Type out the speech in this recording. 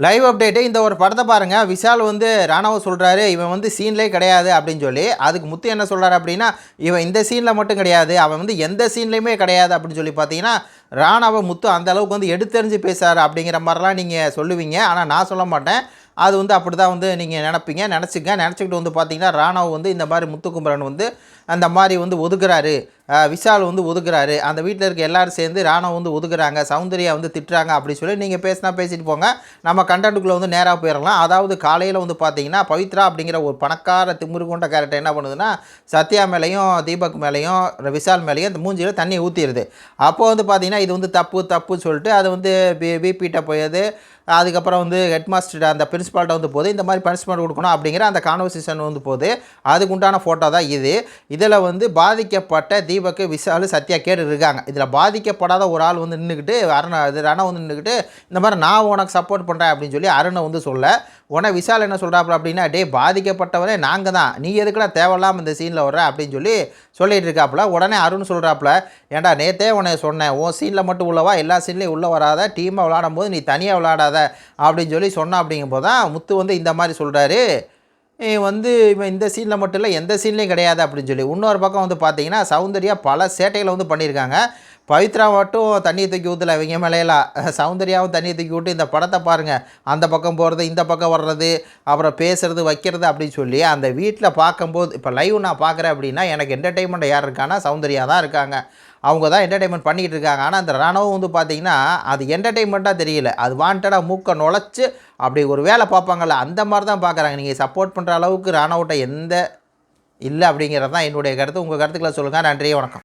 Live update இந்த ஒரு படத்தை பாருங்கள். விஷால் வந்து ராணாவை சொல்கிறாரு, இவன் வந்து சீன்லேயே கிடையாது அப்படின்னு சொல்லி. அதுக்கு முத்து என்ன சொல்கிறாரு அப்படின்னா, இவன் இந்த சீனில் மட்டும் கிடையாது, அவன் வந்து எந்த சீன்லேயுமே கிடையாது அப்படின்னு சொல்லி பார்த்தீங்கன்னா, ராணாவை முத்து அந்த அளவுக்கு வந்து எடுத்தெறிஞ்சு பேசுகிறாரு அப்படிங்கிற மாதிரிலாம் நீங்கள் சொல்லுவீங்க. ஆனால் நான் சொல்ல மாட்டேன். அது வந்து அப்படி தான் வந்து நீங்கள் நினச்சிக்கிட்டு வந்து பார்த்தீங்கன்னா, ராணாவை வந்து இந்த மாதிரி முத்துக்குமரன் வந்து அந்த மாதிரி வந்து ஒதுக்குறாரு, விஷால் வந்து ஒதுக்குறாரு, அந்த வீட்டில் இருக்க எல்லோரும் சேர்ந்து ராணாவை வந்து ஒதுக்குறாங்க, சௌந்தர்யா வந்து திட்டுறாங்க அப்படி சொல்லி நீங்கள் பேசினா பேசிட்டு போங்க. நம்ம கண்டென்ட்டுக்குள்ளே வந்து நேராக போயிடலாம். அதாவது காலையில் வந்து பார்த்தீங்கன்னா, பவித்ரா அப்படிங்கிற ஒரு பணக்கார திமிரு கொண்ட கேரக்டர் என்ன பண்ணுதுன்னா, சத்யா மேலேயும் தீபக் மேலேயும் விஷால் மேலேயும் இந்த மூஞ்சியில் தண்ணி ஊற்றிடுது. அப்போது வந்து பார்த்தீங்கன்னா, இது வந்து தப்புன்னு சொல்லிட்டு அது வந்து பிபிகிட்ட போயது. அதுக்கப்புறம் வந்து ஹெட் மாஸ்டர் அந்த பிரின்சிபால்கிட்ட வந்து போகுது, இந்த மாதிரி பனிஷ்மெண்ட் கொடுக்கணும் அப்படிங்கிற அந்த கான்வர்சேஷன் வந்து போகுது. அதுக்கு உண்டான ஃபோட்டோ தான் இது. இதில் வந்து பாதிக்கப்பட்ட தீபக், விஷால், சத்யா கேட்டு இருக்காங்க. இதில் பாதிக்கப்படாத ஒரு ஆள் வந்து நின்றுக்கிட்டு ரணா வந்து நின்றுக்கிட்டு இந்த மாதிரி நான் உனக்கு சப்போர்ட் பண்ணுறேன் அப்படின்னு சொல்லி அருணை வந்து சொல்ல, உடனே விஷால் என்ன சொல்கிறாப்புல அப்படின்னா, டே பாதிக்கப்பட்டவரே நாங்கள் தான், நீ எதுக்குடா தேவையில்லாமல் இந்த சீனில் வர்ற அப்படின்னு சொல்லி சொல்லிகிட்டு இருக்காப்புல. உடனே அருண் சொல்கிறாப்புல, ஏன்டா நேற்றே உன்னை சொன்னேன், உன் சீனில் மட்டும் உள்ளவா, எல்லா சீன்லேயும் உள்ளே வராத, டீமாக விளாடும் போது நீ தனியாக விளாடாத அப்படின்னு சொல்லி சொன்னான். அப்படிங்கும்போது தான் முத்து வந்து இந்த மாதிரி சொல்கிறாரு, வந்து இவன் இந்த சீனில் மட்டும் இல்லை எந்த சீன்லேயும் கிடையாது அப்படின்னு சொல்லி. இன்னொரு பக்கம் வந்து பார்த்தீங்கன்னா, சௌந்தர்யா பல சேட்டைகளை வந்து பண்ணியிருக்காங்க. பவித்ரா மட்டும் தண்ணியை தூக்கி ஊற்றல இவங்க மேலையெல்லாம், சௌந்தர்யாவும் தண்ணியை தூக்கி விட்டு இந்த படத்தை பாருங்கள், அந்த பக்கம் போகிறது இந்த பக்கம் வர்றது, அப்புறம் பேசுகிறது வைக்கிறது அப்படின்னு சொல்லி அந்த வீட்டில் பார்க்கும்போது இப்போ லைவ் நான் பார்க்குறேன் அப்படின்னா எனக்கு என்டர்டெயின்மெண்ட் யார் இருக்கான்னா சௌந்தர்யா தான் இருக்காங்க. அவங்க தான் என்டர்டெயின்மெண்ட் பண்ணிக்கிட்டு இருக்காங்க. ஆனால் அந்த ரணவும் வந்து பார்த்திங்கன்னா அது என்டர்டெயின்மெண்ட்டாக தெரியல, அது வாண்டடாக மூக்கை நுழைச்சி அப்படி ஒரு வேலை பார்ப்பாங்கள்ல அந்த மாதிரி தான் பார்க்குறாங்க. நீங்கள் சப்போர்ட் பண்ணுற அளவுக்கு ராணவுட்ட எந்த இல்லை அப்படிங்கிறது தான் என்னுடைய கருத்து. உங்கள் கருத்துக்களை சொல்லுங்கள். நன்றி, வணக்கம்.